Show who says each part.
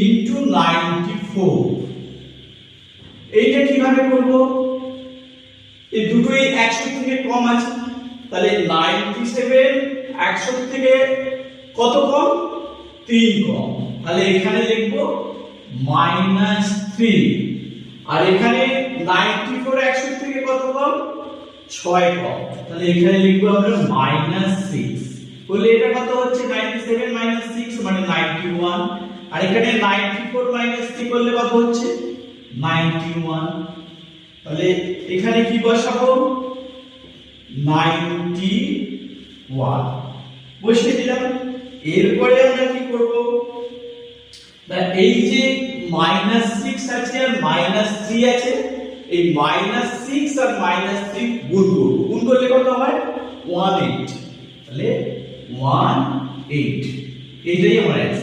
Speaker 1: Into 94। এইটা কিভাবে করব? এই দুটোই 100 থেকে কম আছে, তাহলে 97 100 থেকে কত কম? 3 কম, তাহলে এখানে লিখব -3। আর এখানে 94 100 থেকে কত কম? 6 কম, তাহলে এখানে লিখব আমরা -6। বলে এটা কত হচ্ছে? 97 6 মানে 91। আর এখানে 94 3 করলে কত হচ্ছে? 91। তাহলে এখানে কি বসাবো? 91 বসিয়ে দিলাম। এরপরে আমরা কি করব? এই যে -6 আছে আর -3 আছে, এই -6 আর -3 গুণ করব। গুণ করলে কত হয়? 18। তাহলে 18, এইটাই আমার অ্যান্সার।